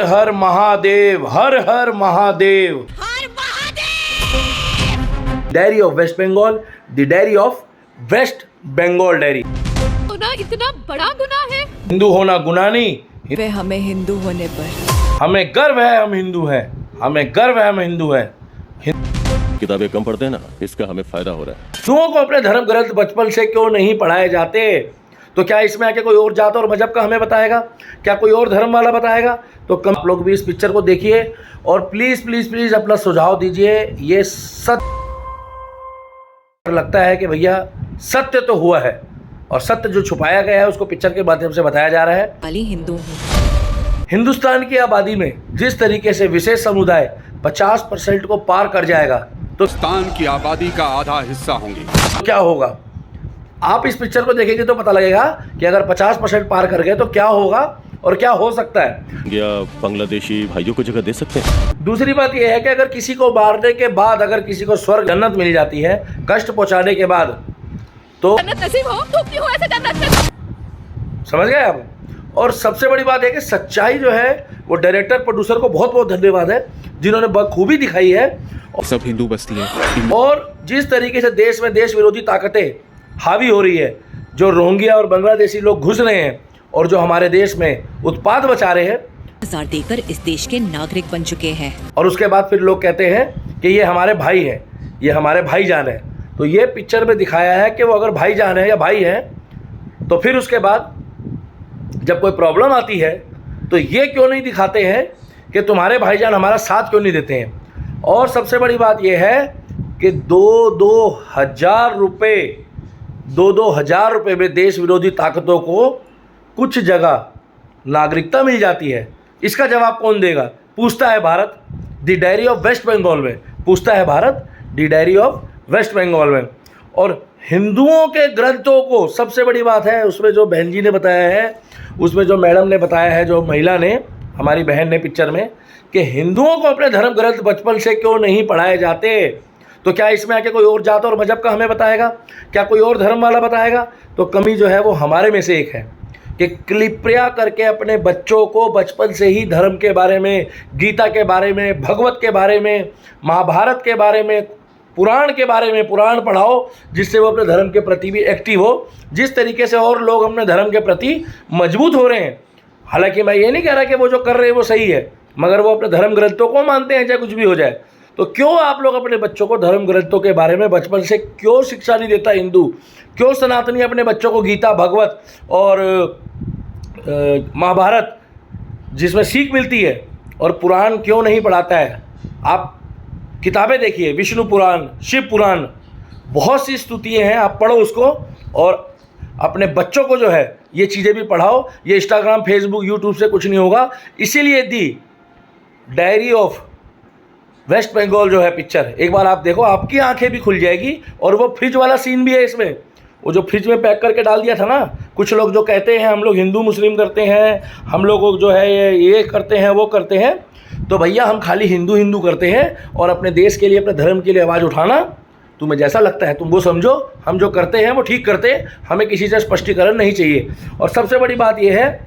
हर महादेव, हर हर महादेव। हर Mahadev. Diary of West Bengal, the diary of West Bengal diary. गुनाह इतना बड़ा गुनाह है। हिंदू होना गुनाह नहीं, वे हमें हिंदू होने पर हमें गर्व है, हम हिंदू हैं, हमें गर्व है, हम हिंदू हैं। किताबें कम पढ़ते हैं ना, इसका हमें फायदा हो रहा है। हिंदुओं को अपने धर्म ग्रंथ बचपन से क्यों नहीं पढ़ाए जाते? तो क्या इसमें आके कोई और जात और मजहब का हमें बताएगा? क्या कोई और धर्म वाला बताएगा? तो कम आप लोग भी इस पिक्चर को देखिए और प्लीज प्लीज प्लीज अपना सुझाव दीजिए। ये सत्य लगता है कि भैया सत्य तो हुआ है और सत्य जो छुपाया गया है उसको पिक्चर के माध्यम से बताया जा रहा है। वाली हिंदू हूँ। हिंदुस्तान की आबादी में जिस तरीके से विशेष समुदाय 50% को पार कर जाएगा तो हिंदुस्तान की आबादी का आधा हिस्सा होंगे। क्या होगा? आप इस पिक्चर को देखेंगे तो पता लगेगा कि अगर 50% पार कर गए तो क्या होगा और क्या हो सकता है। या बांग्लादेशी भाइयों को जगह दे सकते हैं। दूसरी बात यह है कि अगर किसी को मारने के बाद अगर किसी को स्वर्ग जन्नत मिल जाती है कष्ट पहुंचाने के बाद तो जन्नत नसीब हो तो क्यों ऐसे जन्नत में? समझ गए आप? और सबसे बड़ी बात है कि सच्चाई जो है वो डायरेक्टर प्रोड्यूसर को बहुत बहुत धन्यवाद है जिन्होंने बखूबी दिखाई है। सब हिंदू बस्ती है। और जिस तरीके से देश में देश विरोधी ताकतें हावी हो रही है, जो रोहिंग्या और बांग्लादेशी लोग घुस रहे हैं और जो हमारे देश में उत्पाद मचा रहे हैं 1000 देकर इस देश के नागरिक बन चुके हैं। और उसके बाद फिर लोग कहते हैं कि ये हमारे भाई हैं, ये हमारे भाईजान हैं। तो ये पिक्चर में दिखाया है कि वो अगर भाईजान है या भाई हैं तो फिर उसके बाद जब कोई प्रॉब्लम आती है तो ये क्यों नहीं दिखाते हैं कि तुम्हारे भाईजान हमारा साथ क्यों नहीं देते हैं। और सबसे बड़ी बात यह है कि 2,000 रुपये में देश विरोधी ताकतों को कुछ जगह नागरिकता मिल जाती है। इसका जवाब कौन देगा? पूछता है Bharat, the diary of West Bengal में पूछता है Bharat, the diary of West Bengal में। और हिंदुओं के ग्रंथों को सबसे बड़ी बात है उसमें जो बहन जी ने बताया है, उसमें जो मैडम ने बताया है, जो महिला ने, हमारी बहन ने पिक्चर में, कि हिंदुओं को अपने धर्म ग्रंथ बचपन से क्यों नहीं पढ़ाए जाते? तो क्या इसमें आके कोई और जात और मजहब का हमें बताएगा? क्या कोई और धर्म वाला बताएगा? तो कमी जो है वो हमारे में से एक है कि कृपया करके अपने बच्चों को बचपन से ही धर्म के बारे में, गीता के बारे में, भगवत के बारे में, महाभारत के बारे में, पुराण के बारे में पुराण पढ़ाओ, जिससे वो अपने धर्म के प्रति भी एक्टिव हो। जिस तरीके से और लोग अपने धर्म के प्रति मजबूत हो रहे हैं, हालांकि मैं ये नहीं कह रहा कि वो जो कर रहे हैं वो सही है, मगर वो अपने धर्म ग्रंथों को मानते हैं चाहे कुछ भी हो जाए। तो क्यों आप लोग अपने बच्चों को धर्म ग्रंथों के बारे में बचपन से क्यों शिक्षा नहीं देता हिंदू? क्यों सनातनी अपने बच्चों को गीता, भगवत और महाभारत जिसमें सीख मिलती है और पुराण क्यों नहीं पढ़ाता है? आप किताबें देखिए, विष्णु पुराण, शिव पुराण, बहुत सी स्तुतियाँ हैं, आप पढ़ो उसको और अपने बच्चों को जो है ये चीज़ें भी पढ़ाओ। ये इंस्टाग्राम, फेसबुक, यूट्यूब से कुछ नहीं होगा। इसीलिए दी डायरी ऑफ वेस्ट बंगाल जो है पिक्चर, एक बार आप देखो, आपकी आंखें भी खुल जाएगी। और वो फ्रिज वाला सीन भी है इसमें, वो जो फ्रिज में पैक करके डाल दिया था ना। कुछ लोग जो कहते हैं हम लोग हिंदू मुस्लिम करते हैं, हम लोग जो है ये करते हैं वो करते हैं, तो भैया हम खाली हिंदू हिंदू करते हैं और अपने देश के लिए, अपने धर्म के लिए आवाज़ उठाना तुम्हें जैसा लगता है तुम वो समझो। हम जो करते हैं वो ठीक करते हैं, हमें किसी से स्पष्टीकरण नहीं चाहिए। और सबसे बड़ी बात यह है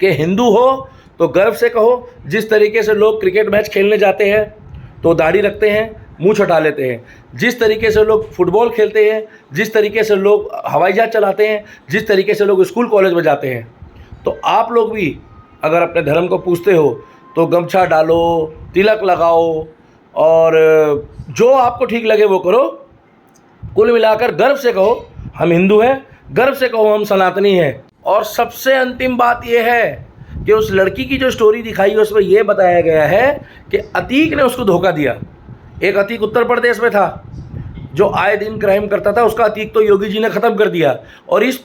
कि हिंदू हो तो गर्व से कहो। जिस तरीके से लोग क्रिकेट मैच खेलने जाते हैं तो दाढ़ी रखते हैं, मुंह छुटा लेते हैं। जिस तरीके से लोग फुटबॉल खेलते हैं, जिस तरीके से लोग हवाई जहाज चलाते हैं, जिस तरीके से लोग स्कूल कॉलेज में जाते हैं, तो आप लोग भी अगर अपने धर्म को पूछते हो तो गमछा डालो, तिलक लगाओ और जो आपको ठीक लगे वो करो। कुल मिलाकर गर्व से कहो हम हिंदू हैं, गर्व से कहो हम सनातनी हैं। और सबसे अंतिम बात यह है कि उस लड़की की जो स्टोरी दिखाई है उसमें यह बताया गया है कि अतीक ने उसको धोखा दिया। एक अतीक उत्तर प्रदेश में था जो आए दिन क्राइम करता था, उसका अतीक तो योगी जी ने ख़त्म कर दिया। और इस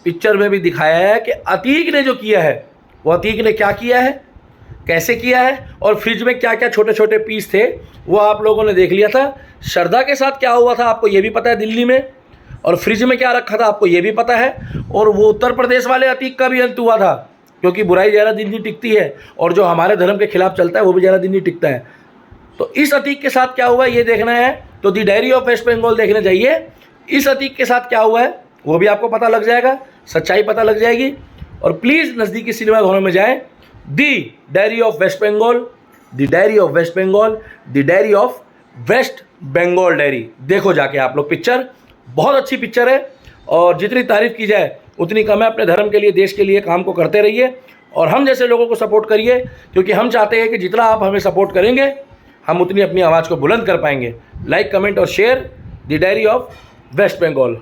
पिक्चर में भी दिखाया है कि अतीक ने जो किया है, वो अतीक ने क्या किया है, कैसे किया है, और फ्रिज में क्या क्या छोटे छोटे पीस थे वो आप लोगों ने देख लिया था। श्रद्धा के साथ क्या हुआ था आपको ये भी पता है दिल्ली में, और फ्रिज में क्या रखा था आपको ये भी पता है। और वो उत्तर प्रदेश वाले अतीक का भी अंत हुआ था, क्योंकि बुराई ज़्यादा दिन नहीं टिकती है और जो हमारे धर्म के खिलाफ चलता है वो भी ज़्यादा दिन नहीं टिकता है। तो इस अतीक के साथ क्या हुआ है ये देखना है तो दी डायरी ऑफ वेस्ट बंगाल देखने जाइए। इस अतीक के साथ क्या हुआ है वो भी आपको पता लग जाएगा, सच्चाई पता लग जाएगी। और प्लीज़ नज़दीकी सिनेमा घरों में जाएं, the diary of West Bengal, the diary of West Bengal, the diary of West Bengal diary. देखो जाके आप लोग पिक्चर, बहुत अच्छी पिक्चर है और जितनी तारीफ की जाए उतनी कम है। अपने धर्म के लिए, देश के लिए काम को करते रहिए और हम जैसे लोगों को सपोर्ट करिए, क्योंकि हम चाहते हैं कि जितना आप हमें सपोर्ट करेंगे हम उतनी अपनी आवाज़ को बुलंद कर पाएंगे। लाइक, कमेंट और share the diary of West Bengal.